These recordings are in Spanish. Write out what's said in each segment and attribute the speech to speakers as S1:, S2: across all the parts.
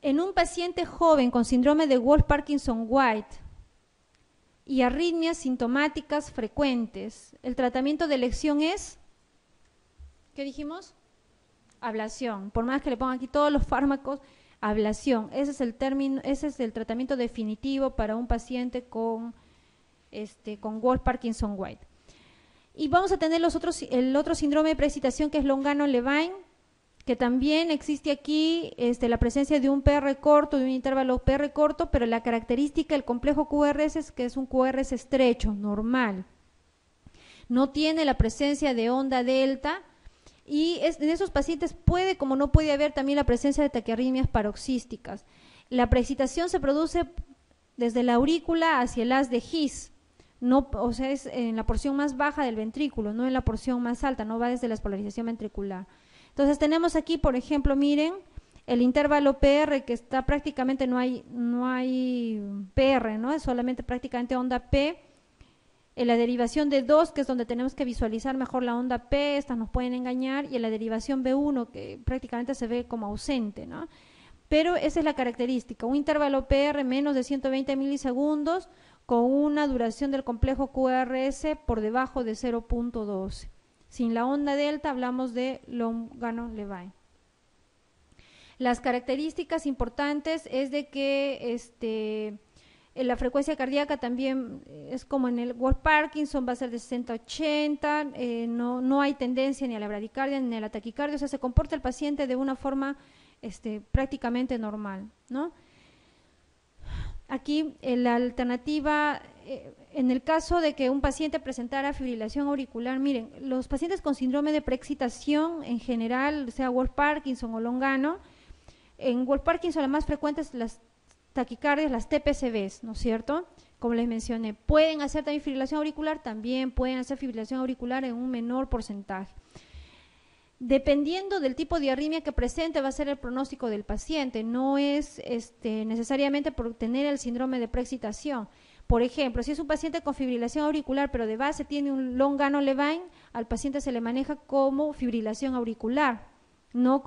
S1: En un paciente joven con síndrome de Wolff-Parkinson-White y arritmias sintomáticas frecuentes, el tratamiento de elección es, ¿qué dijimos? Ablación. Por más que le pongan aquí todos los fármacos, ablación. Ese es el término, ese es el tratamiento definitivo para un paciente con Wolff-Parkinson-White. Y vamos a tener el otro síndrome de preexcitación, que es Longano-Levine, que también existe aquí la presencia de un PR corto, de un intervalo PR corto, pero la característica del complejo QRS es que es un QRS estrecho, normal. No tiene la presencia de onda delta, y en esos pacientes puede, como no puede haber, también la presencia de taquiarritmias paroxísticas. La preexcitación se produce desde la aurícula hacia el haz de His, no, o sea, es en la porción más baja del ventrículo, no en la porción más alta, no va desde la espolarización ventricular. Entonces tenemos aquí, por ejemplo, miren, el intervalo PR, que está prácticamente no hay PR, ¿no? Es solamente prácticamente onda P. En la derivación de 2, que es donde tenemos que visualizar mejor la onda P, estas nos pueden engañar, y en la derivación B1, que prácticamente se ve como ausente, ¿no? Pero esa es la característica, un intervalo PR menos de 120 milisegundos con una duración del complejo QRS por debajo de 0.12. Sin la onda delta hablamos de Longano-Levine. Las características importantes es de que la frecuencia cardíaca también es como en el Wolff-Parkinson, va a ser de 60-80, no hay tendencia ni a la bradicardia ni a la taquicardia, o sea, se comporta el paciente de una forma prácticamente normal, ¿no? Aquí la alternativa, en el caso de que un paciente presentara fibrilación auricular, miren, los pacientes con síndrome de preexcitación en general, sea Wolff-Parkinson o Longano, en Wolff-Parkinson la más frecuente es las taquicardias, las TPCVs, ¿no es cierto? Como les mencioné, ¿pueden hacer también fibrilación auricular? También pueden hacer fibrilación auricular en un menor porcentaje. Dependiendo del tipo de arritmia que presente va a ser el pronóstico del paciente, no es necesariamente por tener el síndrome de preexcitación. Por ejemplo, si es un paciente con fibrilación auricular pero de base tiene un Longano-Levine, al paciente se le maneja como fibrilación auricular, no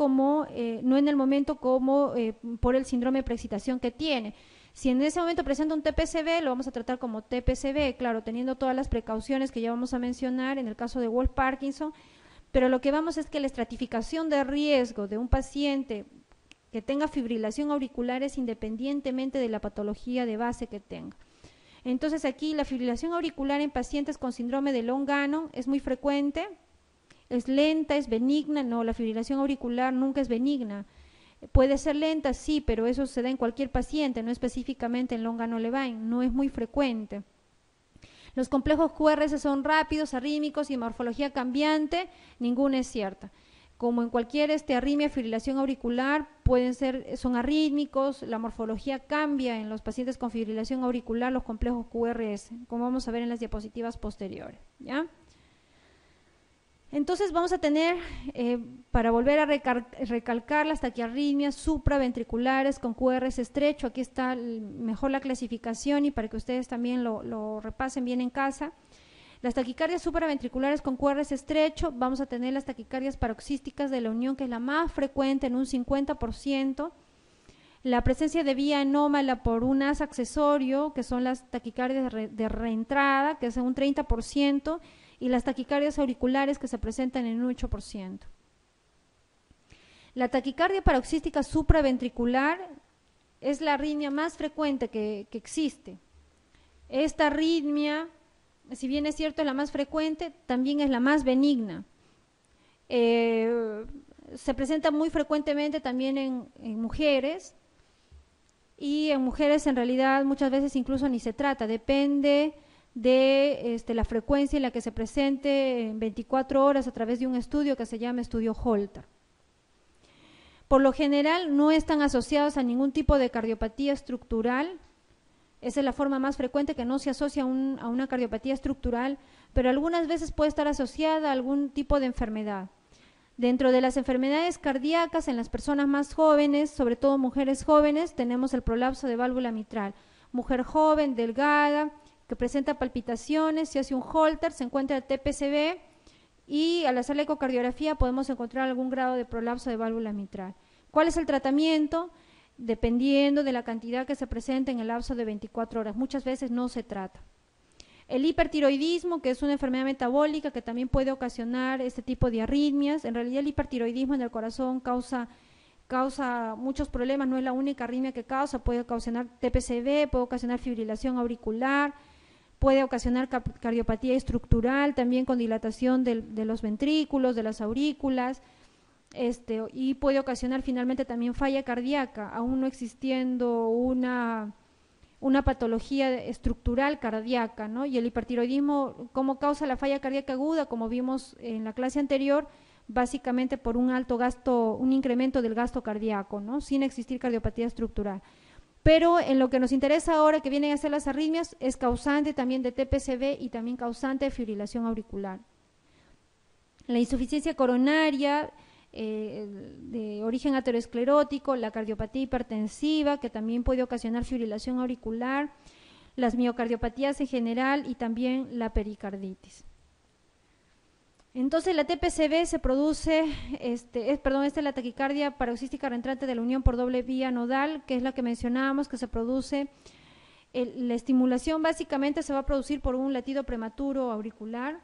S1: en el momento como por el síndrome de preexcitación que tiene. Si en ese momento presenta un TPCV, lo vamos a tratar como TPCV, claro, teniendo todas las precauciones que ya vamos a mencionar en el caso de Wolff-Parkinson, pero lo que vamos es que la estratificación de riesgo de un paciente que tenga fibrilación auricular es independientemente de la patología de base que tenga. Entonces aquí la fibrilación auricular en pacientes con síndrome de Longano es muy frecuente, es lenta, es benigna, no, la fibrilación auricular nunca es benigna. Puede ser lenta, sí, pero eso se da en cualquier paciente, no específicamente en Longano-Levine, no es muy frecuente. Los complejos QRS son rápidos, arrítmicos y morfología cambiante, ninguna es cierta. Como en cualquier arritmia, fibrilación auricular, son arrítmicos, la morfología cambia en los pacientes con fibrilación auricular, los complejos QRS, como vamos a ver en las diapositivas posteriores, ¿ya? Entonces vamos a tener, para volver a recalcar, las taquiarritmias supraventriculares con QRS estrecho. Aquí está mejor la clasificación y para que ustedes también lo repasen bien en casa. Las taquicardias supraventriculares con QRS estrecho, vamos a tener las taquicardias paroxísticas de la unión, que es la más frecuente en un 50%. La presencia de vía anómala por un haz accesorio, que son las taquicardias de reentrada, que es un 30%, y las taquicardias auriculares, que se presentan en un 8%. La taquicardia paroxística supraventricular es la arritmia más frecuente que existe. Esta arritmia, si bien es cierto es la más frecuente, también es la más benigna. Se presenta muy frecuentemente también en mujeres, y en mujeres en realidad muchas veces incluso ni se trata, depende de la frecuencia en la que se presente en 24 horas a través de un estudio que se llama estudio Holter. Por lo general no están asociados a ningún tipo de cardiopatía estructural. Esa es la forma más frecuente, que no se asocia a una cardiopatía estructural, pero algunas veces puede estar asociada a algún tipo de enfermedad. Dentro de las enfermedades cardíacas en las personas más jóvenes, sobre todo mujeres jóvenes, tenemos el prolapso de válvula mitral. Mujer joven, delgada, que presenta palpitaciones, se hace un Holter, se encuentra el TPCV y al hacer la ecocardiografía podemos encontrar algún grado de prolapso de válvula mitral. ¿Cuál es el tratamiento? dependiendo de la cantidad que se presente en el lapso de 24 horas. Muchas veces no se trata. El hipertiroidismo, que es una enfermedad metabólica que también puede ocasionar este tipo de arritmias. En realidad el hipertiroidismo en el corazón causa muchos problemas, no es la única arritmia que causa, puede ocasionar TPCV, puede ocasionar fibrilación auricular, puede ocasionar cardiopatía estructural, también con dilatación de los ventrículos, de las aurículas, y puede ocasionar finalmente también falla cardíaca, aún no existiendo una patología estructural cardíaca, ¿no? Y el hipertiroidismo, ¿cómo causa la falla cardíaca aguda? Como vimos en la clase anterior, básicamente por un alto gasto, un incremento del gasto cardíaco, ¿no? Sin existir cardiopatía estructural. Pero en lo que nos interesa ahora, que vienen a ser las arritmias, es causante también de TPCV y también causante de fibrilación auricular. La insuficiencia coronaria de origen aterosclerótico, la cardiopatía hipertensiva, que también puede ocasionar fibrilación auricular, las miocardiopatías en general y también la pericarditis. Entonces la TPCV se produce, esta es la taquicardia paroxística reentrante de la unión por doble vía nodal, que es la que mencionábamos, que se produce, la estimulación básicamente se va a producir por un latido prematuro auricular,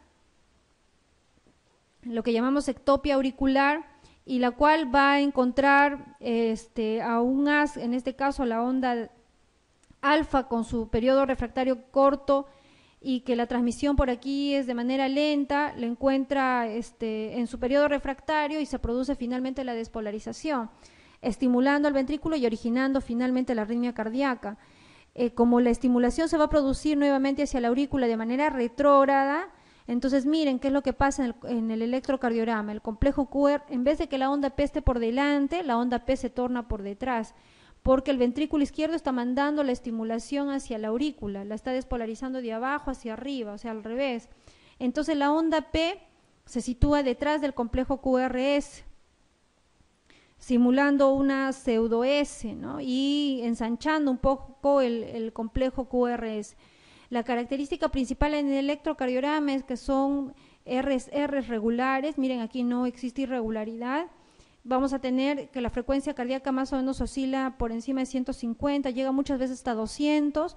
S1: lo que llamamos ectopia auricular, y la cual va a encontrar a un haz, en este caso la onda alfa con su periodo refractario corto, y que la transmisión por aquí es de manera lenta, le encuentra en su periodo refractario y se produce finalmente la despolarización, estimulando al ventrículo y originando finalmente la arritmia cardíaca. Como la estimulación se va a producir nuevamente hacia la aurícula de manera retrógrada, entonces miren qué es lo que pasa en el electrocardiograma. El complejo QR, en vez de que la onda P esté por delante, la onda P se torna por detrás, porque el ventrículo izquierdo está mandando la estimulación hacia la aurícula, la está despolarizando de abajo hacia arriba, o sea, al revés. Entonces la onda P se sitúa detrás del complejo QRS, simulando una pseudo S, ¿no? Y ensanchando un poco el complejo QRS. La característica principal en el electrocardiograma es que son Rs regulares, miren aquí no existe irregularidad. Vamos a tener que la frecuencia cardíaca más o menos oscila por encima de 150, llega muchas veces hasta 200,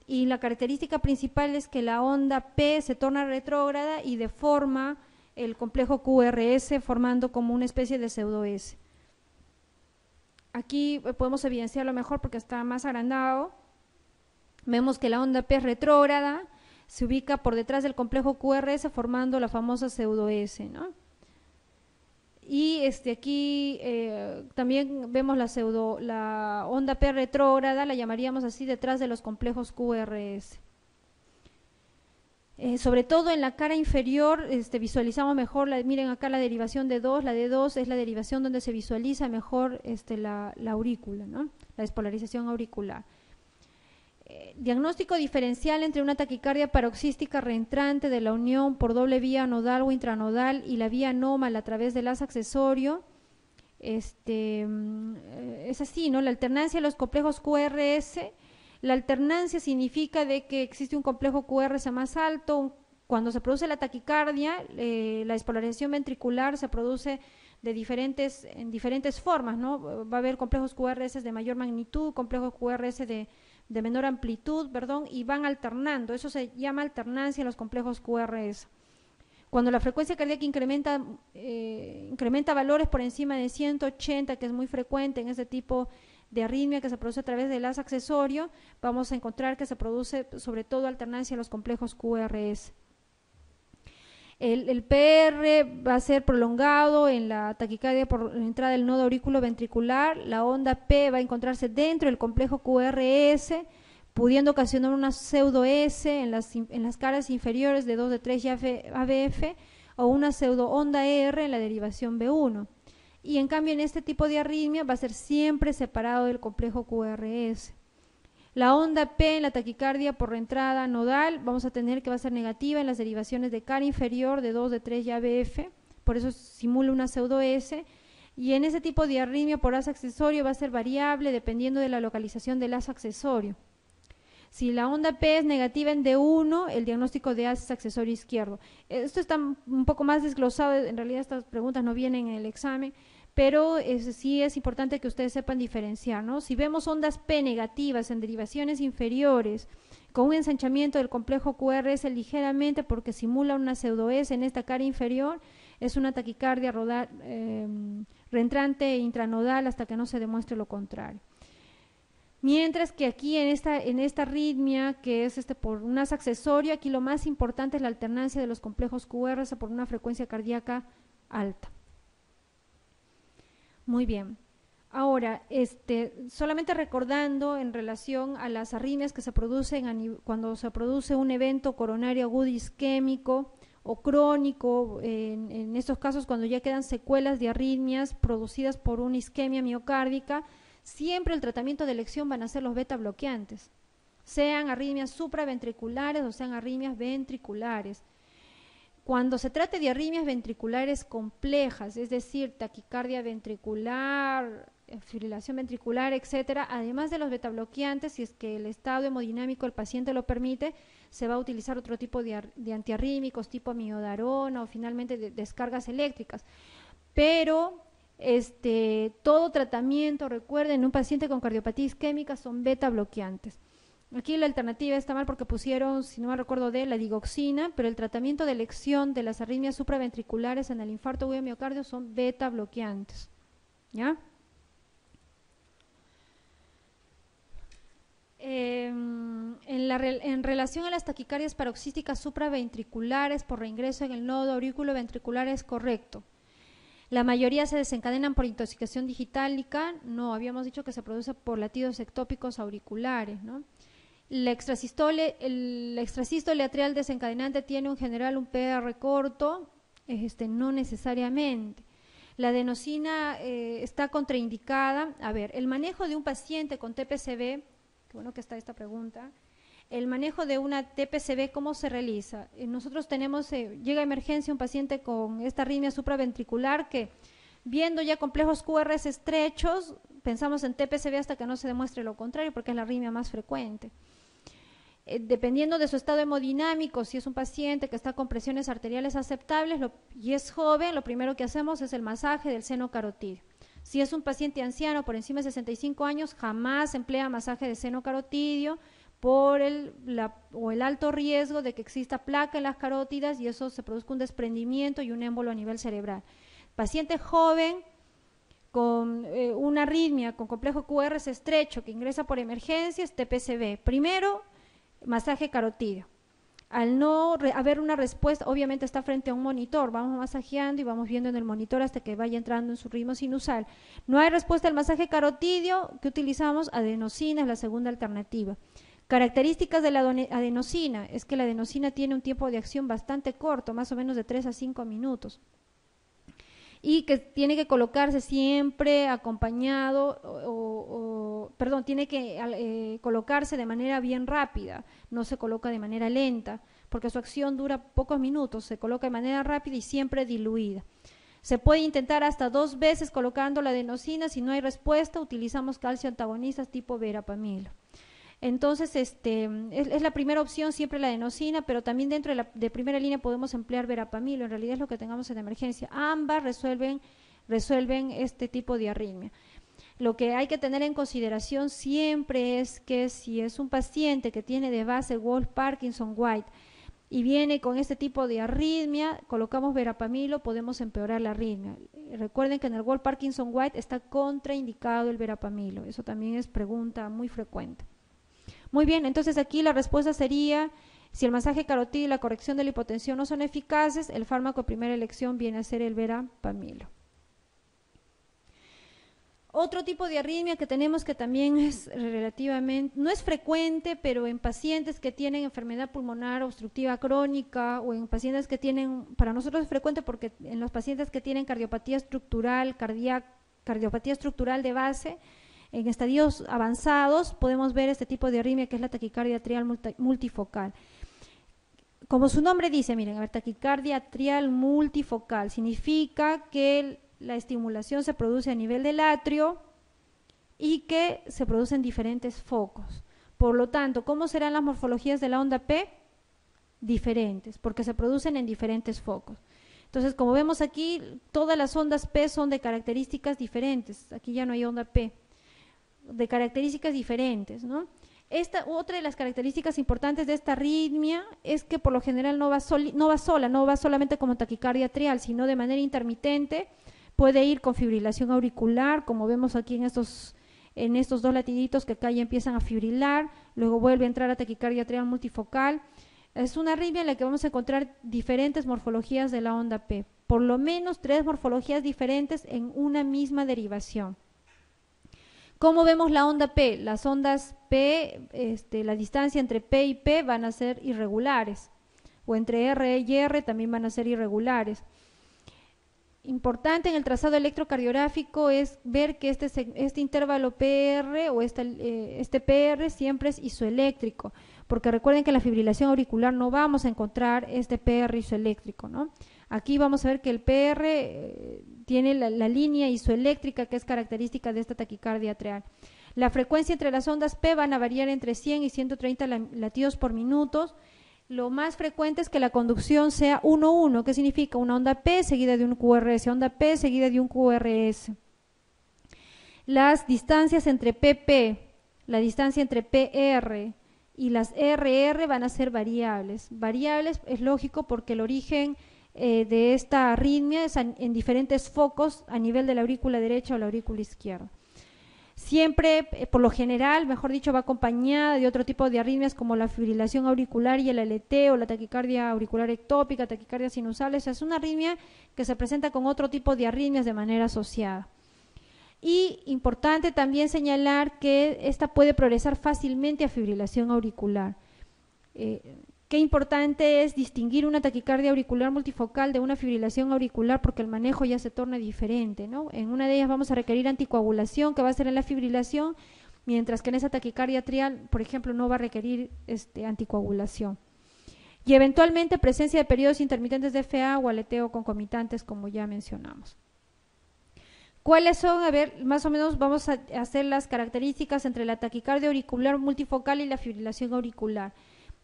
S1: y la característica principal es que la onda P se torna retrógrada y deforma el complejo QRS, formando como una especie de pseudo S. Aquí podemos evidenciarlo mejor porque está más agrandado. Vemos que la onda P es retrógrada, se ubica por detrás del complejo QRS formando la famosa pseudo S, ¿no? Y aquí también vemos la onda P retrógrada, la llamaríamos así, detrás de los complejos QRS. Sobre todo en la cara inferior visualizamos mejor, miren acá la derivación de 2, la de 2 es la derivación donde se visualiza mejor la aurícula, ¿no? La despolarización auricular. Diagnóstico diferencial entre una taquicardia paroxística reentrante de la unión por doble vía nodal o intranodal y la vía anómala a través del haz accesorio. Es así, ¿no? La alternancia de los complejos QRS. La alternancia significa de que existe un complejo QRS más alto. Cuando se produce la taquicardia, la despolarización ventricular se produce en diferentes formas, ¿no? Va a haber complejos QRS de mayor magnitud, complejos QRS de menor amplitud, y van alternando. Eso se llama alternancia en los complejos QRS. Cuando la frecuencia cardíaca incrementa valores por encima de 180, que es muy frecuente en este tipo de arritmia que se produce a través del haz accesorio, vamos a encontrar que se produce sobre todo alternancia en los complejos QRS. El PR va a ser prolongado en la taquicardia por la entrada del nodo aurículo-ventricular. La onda P va a encontrarse dentro del complejo QRS, pudiendo ocasionar una pseudo S en las caras inferiores de 2 de 3 y AVF, o una pseudo onda R en la derivación B1. Y en cambio en este tipo de arritmia va a ser siempre separado del complejo QRS. La onda P en la taquicardia por reentrada nodal vamos a tener que va a ser negativa en las derivaciones de cara inferior de 2 de 3 y AVF, por eso simula una pseudo S, y en ese tipo de arritmia por haz accesorio va a ser variable dependiendo de la localización del haz accesorio. Si la onda P es negativa en D1, el diagnóstico de haz es accesorio izquierdo. Esto está un poco más desglosado, en realidad estas preguntas no vienen en el examen, pero sí es importante que ustedes sepan diferenciar, ¿no? Si vemos ondas P negativas en derivaciones inferiores con un ensanchamiento del complejo QRS ligeramente porque simula una pseudo-S en esta cara inferior, es una taquicardia reentrante e intranodal hasta que no se demuestre lo contrario. Mientras que aquí en esta arritmia, que es por un as accesorio, aquí lo más importante es la alternancia de los complejos QRS por una frecuencia cardíaca alta. Muy bien. Ahora, solamente recordando en relación a las arritmias que se producen cuando se produce un evento coronario agudo isquémico o crónico, en estos casos cuando ya quedan secuelas de arritmias producidas por una isquemia miocárdica, siempre el tratamiento de elección van a ser los beta bloqueantes, sean arritmias supraventriculares o sean arritmias ventriculares. Cuando se trate de arritmias ventriculares complejas, es decir, taquicardia ventricular, fibrilación ventricular, etcétera, además de los betabloqueantes, si es que el estado hemodinámico del paciente lo permite, se va a utilizar otro tipo de antiarrítmicos, tipo amiodarona o finalmente descargas eléctricas. Pero todo tratamiento, recuerden, en un paciente con cardiopatía isquémica son betabloqueantes. Aquí la alternativa está mal porque pusieron, si no me recuerdo, la digoxina, pero el tratamiento de elección de las arritmias supraventriculares en el infarto agudo de miocardio son beta bloqueantes. ¿Ya? En relación a las taquicardias paroxísticas supraventriculares por reingreso en el nodo auriculoventricular es correcto. La mayoría se desencadenan por intoxicación digitálica, no, habíamos dicho que se produce por latidos ectópicos auriculares, ¿no? El extrasístole atrial desencadenante tiene en general un PR corto, no necesariamente. La adenosina está contraindicada. A ver, el manejo de un paciente con TPCB, qué bueno que está esta pregunta, el manejo de una TPCB, ¿cómo se realiza? Nosotros tenemos, llega a emergencia un paciente con esta arritmia supraventricular que, viendo ya complejos QRS estrechos, pensamos en TPCB hasta que no se demuestre lo contrario, porque es la arritmia más frecuente. Dependiendo de su estado hemodinámico, si es un paciente que está con presiones arteriales aceptables y es joven, lo primero que hacemos es el masaje del seno carotídeo. Si es un paciente anciano por encima de 65 años, jamás se emplea masaje de seno carotídeo por el alto riesgo de que exista placa en las carótidas y eso se produzca un desprendimiento y un émbolo a nivel cerebral. Paciente joven con una arritmia con complejo QRS estrecho que ingresa por emergencias, TPCB. Primero, masaje carotídeo. Al no haber una respuesta, obviamente está frente a un monitor, vamos masajeando y vamos viendo en el monitor hasta que vaya entrando en su ritmo sinusal. No hay respuesta al masaje carotídeo, que utilizamos adenosina, es la segunda alternativa. Características de la adenosina, es que la adenosina tiene un tiempo de acción bastante corto, más o menos de 3 a 5 minutos. Y que tiene que colocarse siempre acompañado, tiene que colocarse de manera bien rápida, no se coloca de manera lenta, porque su acción dura pocos minutos, se coloca de manera rápida y siempre diluida. Se puede intentar hasta 2 veces colocando la adenosina, si no hay respuesta, utilizamos calcio antagonistas tipo verapamilo. Entonces, es la primera opción siempre la adenosina, pero también dentro de primera línea podemos emplear verapamilo, en realidad es lo que tengamos en emergencia. Ambas resuelven este tipo de arritmia. Lo que hay que tener en consideración siempre es que si es un paciente que tiene de base Wolff-Parkinson-White y viene con este tipo de arritmia, colocamos verapamilo, podemos empeorar la arritmia. Recuerden que en el Wolff-Parkinson-White está contraindicado el verapamilo, eso también es pregunta muy frecuente. Muy bien, entonces aquí la respuesta sería, si el masaje carotídeo y la corrección de la hipotensión no son eficaces, el fármaco de primera elección viene a ser el verapamilo. Otro tipo de arritmia que tenemos que también es relativamente, no es frecuente, pero en pacientes que tienen enfermedad pulmonar obstructiva crónica o en pacientes que tienen, para nosotros es frecuente porque en los pacientes que tienen cardiopatía estructural, cardiopatía estructural de base, en estadios avanzados podemos ver este tipo de arritmia que es la taquicardia atrial multifocal. Como su nombre dice, miren, a ver, taquicardia atrial multifocal significa que la estimulación se produce a nivel del atrio y que se produce en diferentes focos. Por lo tanto, ¿cómo serán las morfologías de la onda P? Diferentes, porque se producen en diferentes focos. Entonces, como vemos aquí, todas las ondas P son de características diferentes. Aquí ya no hay onda P, de características diferentes, ¿no? Otra de las características importantes de esta arritmia es que por lo general no va solamente como taquicardia atrial, sino de manera intermitente, puede ir con fibrilación auricular, como vemos aquí en estos dos latiditos que acá ya empiezan a fibrilar, luego vuelve a entrar a taquicardia atrial multifocal. Es una arritmia en la que vamos a encontrar diferentes morfologías de la onda P, por lo menos 3 morfologías diferentes en una misma derivación. ¿Cómo vemos la onda P? Las ondas P, la distancia entre P y P van a ser irregulares, o entre R y R también van a ser irregulares. Importante en el trazado electrocardiográfico es ver que este intervalo PR o este PR siempre es isoeléctrico, porque recuerden que en la fibrilación auricular no vamos a encontrar este PR isoeléctrico, ¿no? Aquí vamos a ver que el PR tiene la línea isoeléctrica que es característica de esta taquicardia atrial. La frecuencia entre las ondas P van a variar entre 100 y 130 latidos por minuto. Lo más frecuente es que la conducción sea 1-1, que significa una onda P seguida de un QRS, onda P seguida de un QRS. Las distancias entre PP, la distancia entre PR y las RR van a ser variables. Variables es lógico porque el origen de esta arritmia es en diferentes focos a nivel de la aurícula derecha o la aurícula izquierda. Siempre, por lo general, mejor dicho, va acompañada de otro tipo de arritmias como la fibrilación auricular y el aleteo, la taquicardia auricular ectópica, taquicardia sinusal. O sea, es una arritmia que se presenta con otro tipo de arritmias de manera asociada. Y importante también señalar que esta puede progresar fácilmente a fibrilación auricular. Qué importante es distinguir una taquicardia auricular multifocal de una fibrilación auricular porque el manejo ya se torna diferente, ¿no? En una de ellas vamos a requerir anticoagulación, que va a ser en la fibrilación, mientras que en esa taquicardia atrial, por ejemplo, no va a requerir anticoagulación. Y eventualmente presencia de periodos intermitentes de FA o aleteo concomitantes, como ya mencionamos. ¿Cuáles son? A ver, más o menos vamos a hacer las características entre la taquicardia auricular multifocal y la fibrilación auricular.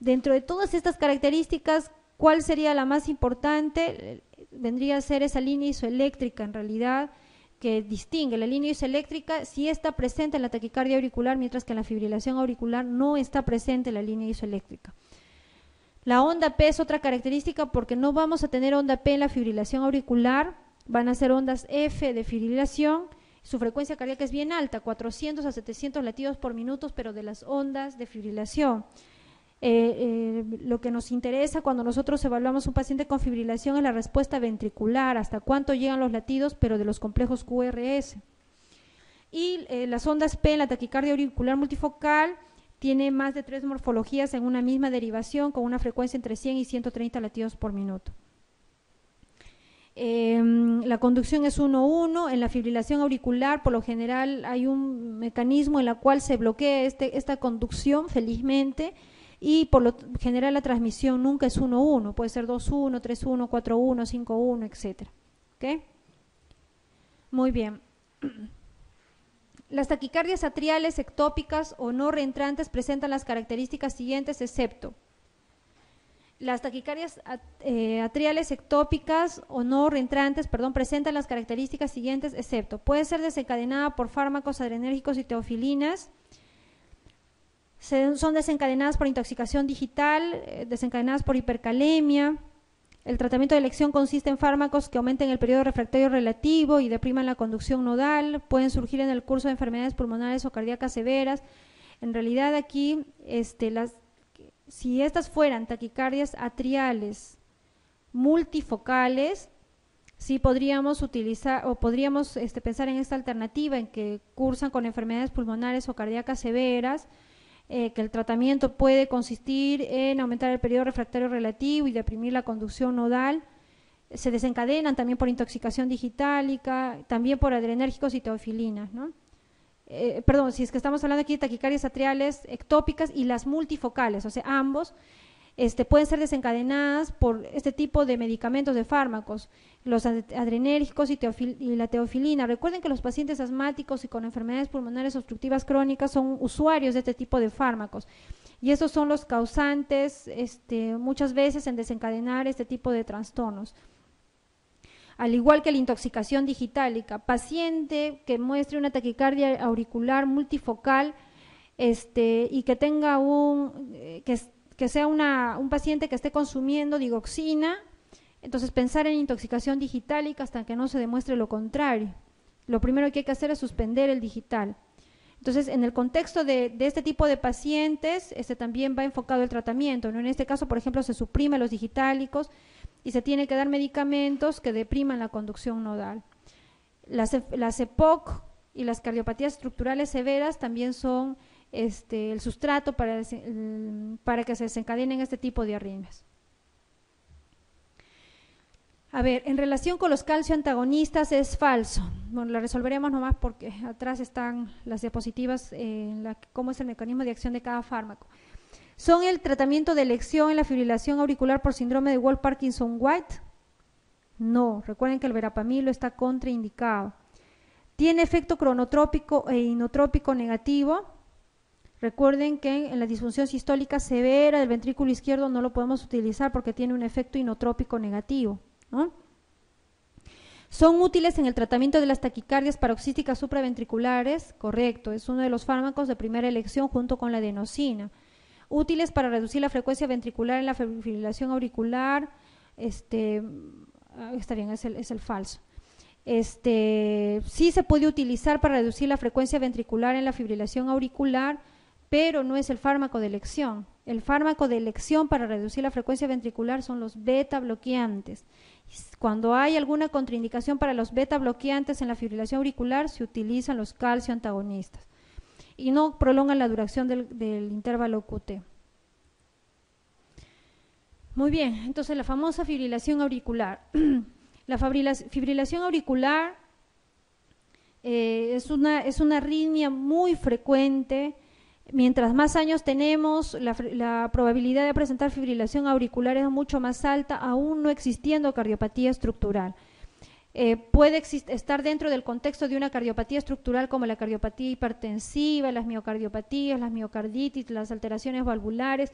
S1: Dentro de todas estas características, ¿cuál sería la más importante? Vendría a ser esa línea isoeléctrica en realidad, que distingue la línea isoeléctrica si está presente en la taquicardia auricular, mientras que en la fibrilación auricular no está presente la línea isoeléctrica. La onda P es otra característica porque no vamos a tener onda P en la fibrilación auricular, van a ser ondas F de fibrilación, su frecuencia cardíaca es bien alta, 400 a 700 latidos por minuto, pero de las ondas de fibrilación. Lo que nos interesa cuando nosotros evaluamos un paciente con fibrilación es la respuesta ventricular, hasta cuánto llegan los latidos, pero de los complejos QRS. Y las ondas P en la taquicardia auricular multifocal tiene más de 3 morfologías en una misma derivación con una frecuencia entre 100 y 130 latidos por minuto. La conducción es 1-1, en la fibrilación auricular por lo general hay un mecanismo en el cual se bloquea esta conducción felizmente, y por lo general la transmisión nunca es 1-1, puede ser 2-1, 3-1, 4-1, 5-1, etc. ¿Okay? Muy bien. Las taquicardias atriales ectópicas o no reentrantes presentan las características siguientes, excepto las taquicardias atriales ectópicas o no reentrantes, presentan las características siguientes, excepto puede ser desencadenada por fármacos adrenérgicos y teofilinas, son desencadenadas por intoxicación digital, desencadenadas por hipercalemia. El tratamiento de elección consiste en fármacos que aumenten el periodo refractario relativo y depriman la conducción nodal, pueden surgir en el curso de enfermedades pulmonares o cardíacas severas. En realidad aquí, si estas fueran taquicardias atriales multifocales, sí podríamos utilizar o podríamos pensar en esta alternativa en que cursan con enfermedades pulmonares o cardíacas severas, que el tratamiento puede consistir en aumentar el periodo refractario relativo y deprimir la conducción nodal. Se desencadenan también por intoxicación digitálica, también por adrenérgicos y teofilinas, ¿no? Si es que estamos hablando aquí de taquicardias atriales ectópicas y las multifocales, o sea, ambos pueden ser desencadenadas por este tipo de medicamentos, de fármacos, los adrenérgicos y la teofilina. Recuerden que los pacientes asmáticos y con enfermedades pulmonares obstructivas crónicas son usuarios de este tipo de fármacos y estos son los causantes muchas veces en desencadenar este tipo de trastornos. al igual que la intoxicación digitálica. Paciente que muestre una taquicardia auricular multifocal y que tenga que sea un paciente que esté consumiendo digoxina, entonces pensar en intoxicación digitálica hasta que no se demuestre lo contrario. Lo primero que hay que hacer es suspender el digital. Entonces, en el contexto de este tipo de pacientes, también va enfocado el tratamiento, ¿no? En este caso, por ejemplo, se suprime los digitálicos y se tiene que dar medicamentos que depriman la conducción nodal. Las EPOC y las cardiopatías estructurales severas también son el sustrato para que se desencadenen este tipo de arritmias. A ver, en relación con los calcio antagonistas es falso. Bueno, la resolveremos nomás porque atrás están las diapositivas cómo es el mecanismo de acción de cada fármaco. ¿Son el tratamiento de elección en la fibrilación auricular por síndrome de Wolff-Parkinson-White? No, recuerden que el verapamilo está contraindicado. ¿Tiene efecto cronotrópico e inotrópico negativo? Recuerden que en la disfunción sistólica severa del ventrículo izquierdo no lo podemos utilizar porque tiene un efecto inotrópico negativo, ¿no? ¿Son útiles en el tratamiento de las taquicardias paroxísticas supraventriculares? Correcto, es uno de los fármacos de primera elección junto con la adenosina. ¿Útiles para reducir la frecuencia ventricular en la fibrilación auricular? Está bien, es el falso. Sí se puede utilizar para reducir la frecuencia ventricular en la fibrilación auricular, pero no es el fármaco de elección. El fármaco de elección para reducir la frecuencia ventricular son los beta bloqueantes. Cuando hay alguna contraindicación para los beta bloqueantes en la fibrilación auricular, se utilizan los calcio antagonistas y no prolongan la duración del intervalo QT. Muy bien, entonces la famosa fibrilación auricular. La fibrilación auricular es una arritmia muy frecuente. Mientras más años tenemos, la probabilidad de presentar fibrilación auricular es mucho más alta, aún no existiendo cardiopatía estructural. Puede estar dentro del contexto de una cardiopatía estructural como la cardiopatía hipertensiva, las miocardiopatías, las miocarditis, las alteraciones valvulares.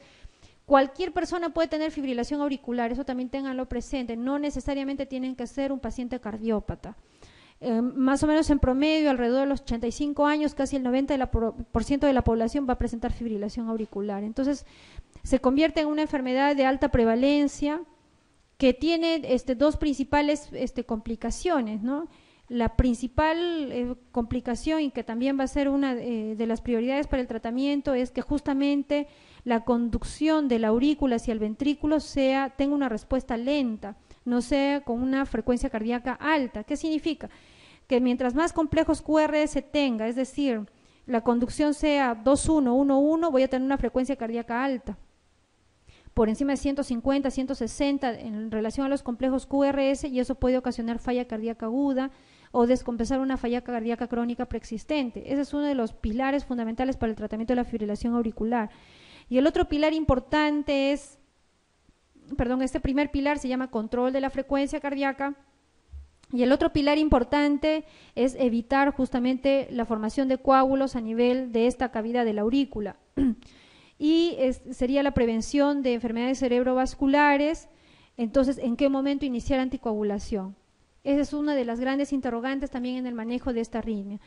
S1: Cualquier persona puede tener fibrilación auricular, eso también ténganlo presente, no necesariamente tienen que ser un paciente cardiópata. Más o menos en promedio, alrededor de los 85 años, casi el 90% de la población va a presentar fibrilación auricular. Entonces, se convierte en una enfermedad de alta prevalencia que tiene dos principales complicaciones, ¿no? La principal complicación, y que también va a ser una de las prioridades para el tratamiento, es que justamente la conducción de la aurícula hacia el ventrículo tenga una respuesta lenta, no sea con una frecuencia cardíaca alta. ¿Qué significa? Que mientras más complejos QRS tenga, es decir, la conducción sea 2-1, 1-1, voy a tener una frecuencia cardíaca alta, por encima de 150, 160 en relación a los complejos QRS, y eso puede ocasionar falla cardíaca aguda o descompensar una falla cardíaca crónica preexistente. Ese es uno de los pilares fundamentales para el tratamiento de la fibrilación auricular. Y el otro pilar importante este primer pilar se llama control de la frecuencia cardíaca, y el otro pilar importante es evitar justamente la formación de coágulos a nivel de esta cavidad de la aurícula. Y sería la prevención de enfermedades cerebrovasculares. Entonces, ¿en qué momento iniciar anticoagulación? Esa es una de las grandes interrogantes también en el manejo de esta arritmia.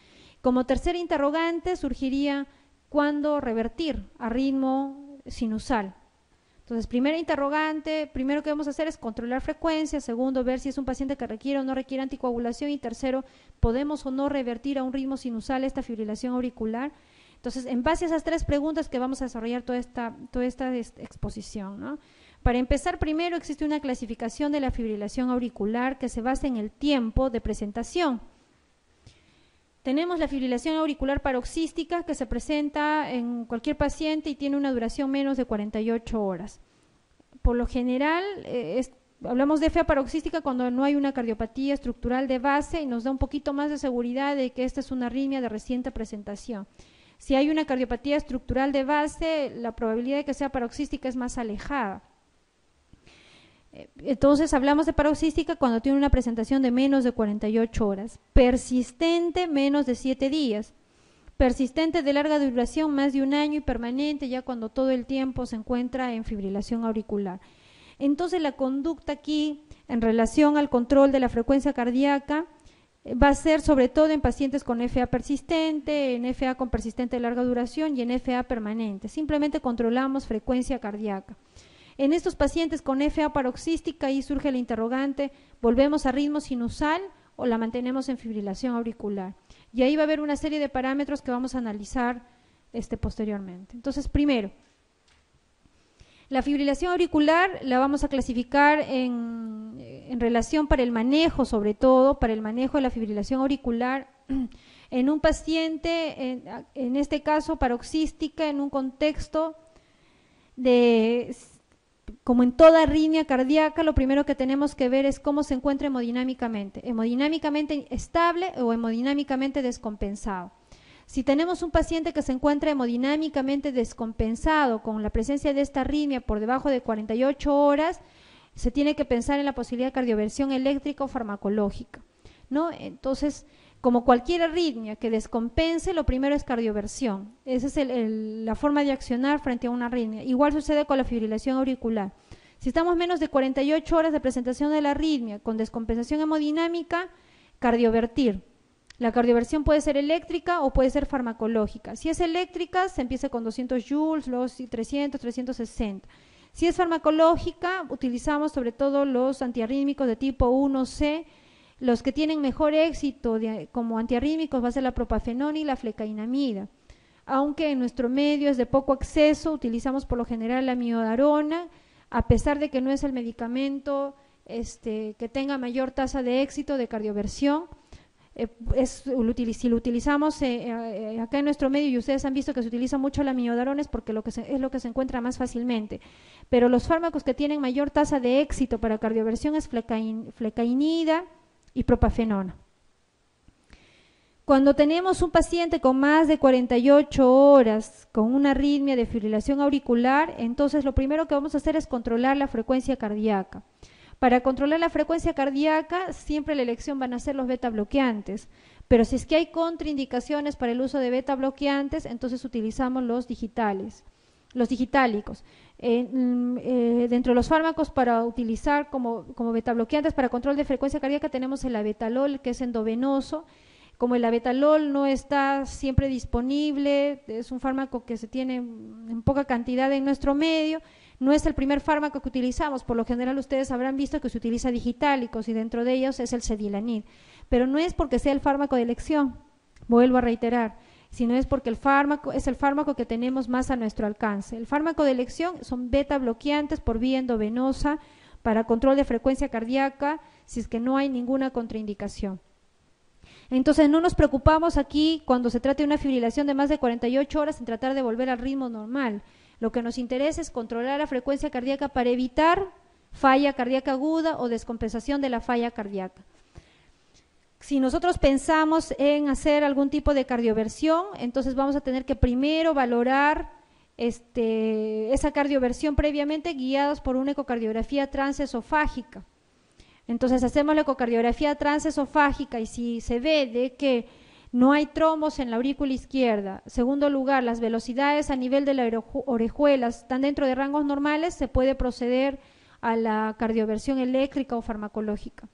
S1: Como tercer interrogante surgiría ¿cuándo revertir a ritmo sinusal? Entonces, primera interrogante, primero que vamos a hacer es controlar frecuencia, segundo, ver si es un paciente que requiere o no requiere anticoagulación, y tercero, ¿podemos o no revertir a un ritmo sinusal esta fibrilación auricular? Entonces, en base a esas tres preguntas que vamos a desarrollar toda esta exposición, ¿no? Para empezar, primero existe una clasificación de la fibrilación auricular que se basa en el tiempo de presentación. Tenemos la fibrilación auricular paroxística, que se presenta en cualquier paciente y tiene una duración menos de 48 horas. Por lo general, hablamos de FA paroxística cuando no hay una cardiopatía estructural de base, y nos da un poquito más de seguridad de que esta es una arritmia de reciente presentación. Si hay una cardiopatía estructural de base, la probabilidad de que sea paroxística es más alejada. Entonces, hablamos de paroxística cuando tiene una presentación de menos de 48 horas. Persistente, menos de 7 días. Persistente de larga duración, más de un año, y permanente ya cuando todo el tiempo se encuentra en fibrilación auricular. Entonces, la conducta aquí en relación al control de la frecuencia cardíaca va a ser sobre todo en pacientes con FA persistente, en FA con persistente de larga duración y en FA permanente. Simplemente controlamos frecuencia cardíaca. En estos pacientes con FA paroxística, ahí surge el interrogante, ¿volvemos a ritmo sinusal o la mantenemos en fibrilación auricular? Y ahí va a haber una serie de parámetros que vamos a analizar posteriormente. Entonces, primero, la fibrilación auricular la vamos a clasificar en relación para el manejo, sobre todo para el manejo de la fibrilación auricular en un paciente, en este caso paroxística, en un contexto de, como en toda arritmia cardíaca, lo primero que tenemos que ver es cómo se encuentra hemodinámicamente estable o hemodinámicamente descompensado. Si tenemos un paciente que se encuentra hemodinámicamente descompensado con la presencia de esta arritmia por debajo de 48 horas, se tiene que pensar en la posibilidad de cardioversión eléctrica o farmacológica, ¿no? Entonces, como cualquier arritmia que descompense, lo primero es cardioversión. Esa es la forma de accionar frente a una arritmia. Igual sucede con la fibrilación auricular. Si estamos menos de 48 horas de presentación de la arritmia con descompensación hemodinámica, cardiovertir. La cardioversión puede ser eléctrica o puede ser farmacológica. Si es eléctrica, se empieza con 200 joules, luego 300, 360. Si es farmacológica, utilizamos sobre todo los antiarrítmicos de tipo 1C. Los que tienen mejor éxito como antiarrítmicos va a ser la propafenona y la flecainamida. Aunque en nuestro medio es de poco acceso, utilizamos por lo general la miodarona, a pesar de que no es el medicamento que tenga mayor tasa de éxito de cardioversión. Si lo utilizamos acá en nuestro medio, y ustedes han visto que se utiliza mucho la miodarona, es porque es lo que se encuentra más fácilmente, pero los fármacos que tienen mayor tasa de éxito para cardioversión es flecainida y propafenona. Cuando tenemos un paciente con más de 48 horas con una arritmia de fibrilación auricular, entonces lo primero que vamos a hacer es controlar la frecuencia cardíaca. Para controlar la frecuencia cardíaca, siempre la elección van a ser los beta bloqueantes, pero si es que hay contraindicaciones para el uso de beta bloqueantes, entonces utilizamos los digitálicos. Dentro de los fármacos para utilizar como beta bloqueantes para control de frecuencia cardíaca tenemos el abetalol, que es endovenoso. Como el abetalol no está siempre disponible, es un fármaco que se tiene en poca cantidad en nuestro medio, no es el primer fármaco que utilizamos, por lo general ustedes habrán visto que se utiliza digitálicos y dentro de ellos es el cedilanid, pero no es porque sea el fármaco de elección, vuelvo a reiterar, sino es porque es el fármaco que tenemos más a nuestro alcance. El fármaco de elección son beta bloqueantes por vía endovenosa para control de frecuencia cardíaca si es que no hay ninguna contraindicación. Entonces no nos preocupamos aquí cuando se trata de una fibrilación de más de 48 horas en tratar de volver al ritmo normal. Lo que nos interesa es controlar la frecuencia cardíaca para evitar falla cardíaca aguda o descompensación de la falla cardíaca. Si nosotros pensamos en hacer algún tipo de cardioversión, entonces vamos a tener que primero valorar esa cardioversión previamente guiados por una ecocardiografía transesofágica. Entonces hacemos la ecocardiografía transesofágica y si se ve de que no hay trombos en la aurícula izquierda, segundo lugar, las velocidades a nivel de la orejuela están dentro de rangos normales, se puede proceder a la cardioversión eléctrica o farmacológica.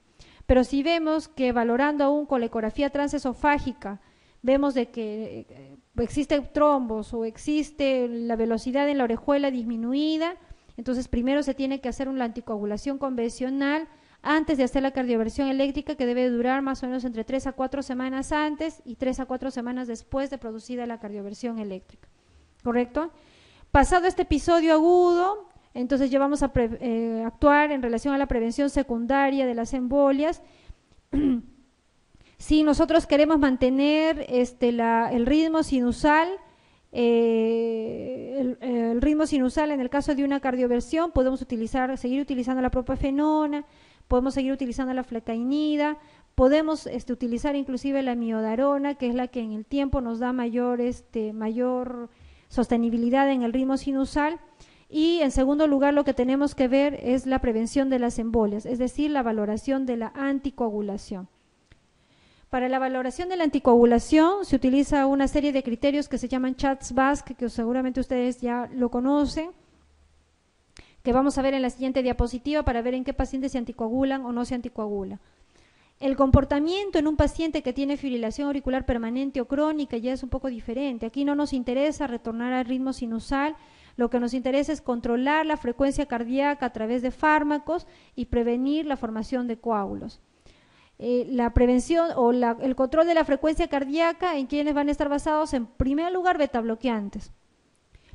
S1: Pero si vemos que valorando aún con la ecografía transesofágica, vemos de que existe trombos o existe la velocidad en la orejuela disminuida, entonces primero se tiene que hacer una anticoagulación convencional antes de hacer la cardioversión eléctrica, que debe durar más o menos entre 3 a 4 semanas antes y 3 a 4 semanas después de producida la cardioversión eléctrica. ¿Correcto? Pasado este episodio agudo, entonces ya vamos a actuar en relación a la prevención secundaria de las embolias. Si nosotros queremos mantener el ritmo sinusal, el ritmo sinusal en el caso de una cardioversión, podemos seguir utilizando la propafenona, podemos seguir utilizando la flecainida, podemos utilizar inclusive la miodarona, que es la que en el tiempo nos da mayor sostenibilidad en el ritmo sinusal. Y en segundo lugar lo que tenemos que ver es la prevención de las embolias, es decir, la valoración de la anticoagulación. Para la valoración de la anticoagulación se utiliza una serie de criterios que se llaman CHADS-VASc, que seguramente ustedes ya lo conocen, que vamos a ver en la siguiente diapositiva para ver en qué pacientes se anticoagulan o no se anticoagula. El comportamiento en un paciente que tiene fibrilación auricular permanente o crónica ya es un poco diferente. Aquí no nos interesa retornar al ritmo sinusal, lo que nos interesa es controlar la frecuencia cardíaca a través de fármacos y prevenir la formación de coágulos. La prevención o el control de la frecuencia cardíaca, ¿en quiénes van a estar basados? En primer lugar, betabloqueantes.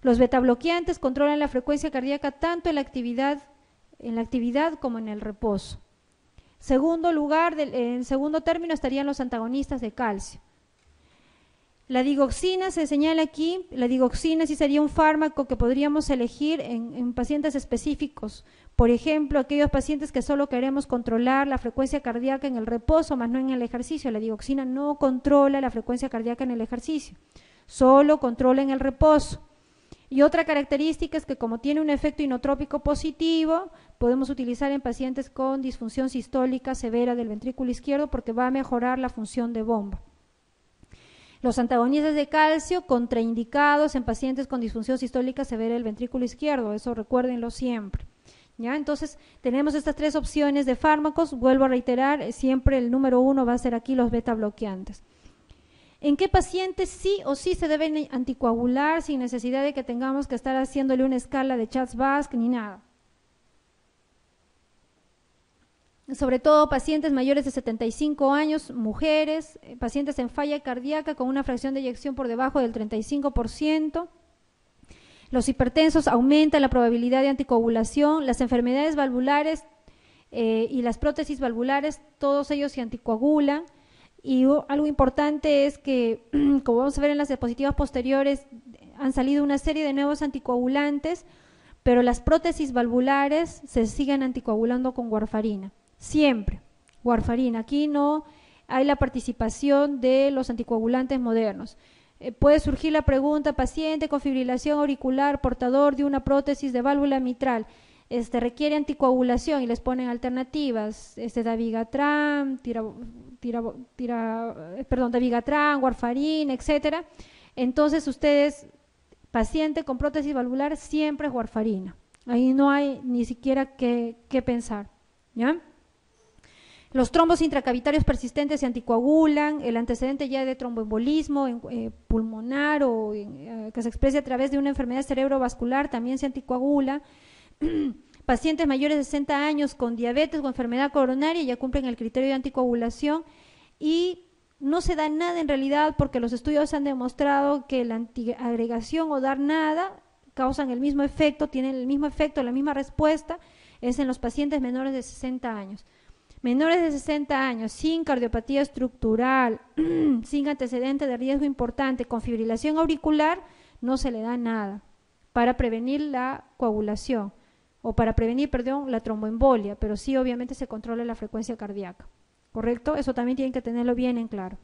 S1: Los betabloqueantes controlan la frecuencia cardíaca tanto en la actividad como en el reposo. Segundo lugar, en segundo término estarían los antagonistas de calcio. La digoxina se señala aquí, la digoxina sí sería un fármaco que podríamos elegir en pacientes específicos. Por ejemplo, aquellos pacientes que solo queremos controlar la frecuencia cardíaca en el reposo, más no en el ejercicio. La digoxina no controla la frecuencia cardíaca en el ejercicio, solo controla en el reposo. Y otra característica es que como tiene un efecto inotrópico positivo, podemos utilizar en pacientes con disfunción sistólica severa del ventrículo izquierdo porque va a mejorar la función de bomba. Los antagonistas de calcio contraindicados en pacientes con disfunción sistólica severa del ventrículo izquierdo, eso recuérdenlo siempre. ¿Ya? Entonces tenemos estas tres opciones de fármacos, vuelvo a reiterar, siempre el número 1 va a ser aquí los beta bloqueantes. ¿En qué pacientes sí o sí se deben anticoagular sin necesidad de que tengamos que estar haciéndole una escala de Chasles-Basque ni nada? Sobre todo pacientes mayores de 75 años, mujeres, pacientes en falla cardíaca con una fracción de eyección por debajo del 35%. Los hipertensos aumentan la probabilidad de anticoagulación, las enfermedades valvulares y las prótesis valvulares, todos ellos se anticoagulan. Y algo importante es que, como vamos a ver en las diapositivas posteriores, han salido una serie de nuevos anticoagulantes, pero las prótesis valvulares se siguen anticoagulando con warfarina, siempre, warfarina. Aquí no hay la participación de los anticoagulantes modernos. Puede surgir la pregunta, paciente con fibrilación auricular, portador de una prótesis de válvula mitral, requiere anticoagulación y les ponen alternativas, dabigatran, dabigatran, warfarina, etcétera. Entonces ustedes, paciente con prótesis valvular, siempre es warfarina. Ahí no hay ni siquiera que pensar, ¿ya? Los trombos intracavitarios persistentes se anticoagulan, el antecedente ya de tromboembolismo pulmonar o que se exprese a través de una enfermedad cerebrovascular también se anticoagula. Pacientes mayores de 60 años con diabetes o enfermedad coronaria ya cumplen el criterio de anticoagulación y no se da nada en realidad porque los estudios han demostrado que la antiagregación o dar nada causan el mismo efecto, tienen el mismo efecto, la misma respuesta, es en los pacientes menores de 60 años. Menores de 60 años, sin cardiopatía estructural, sin antecedente de riesgo importante, con fibrilación auricular, no se le da nada para prevenir la coagulación o para prevenir, la tromboembolia, pero sí obviamente se controla la frecuencia cardíaca, ¿correcto? Eso también tienen que tenerlo bien en claro.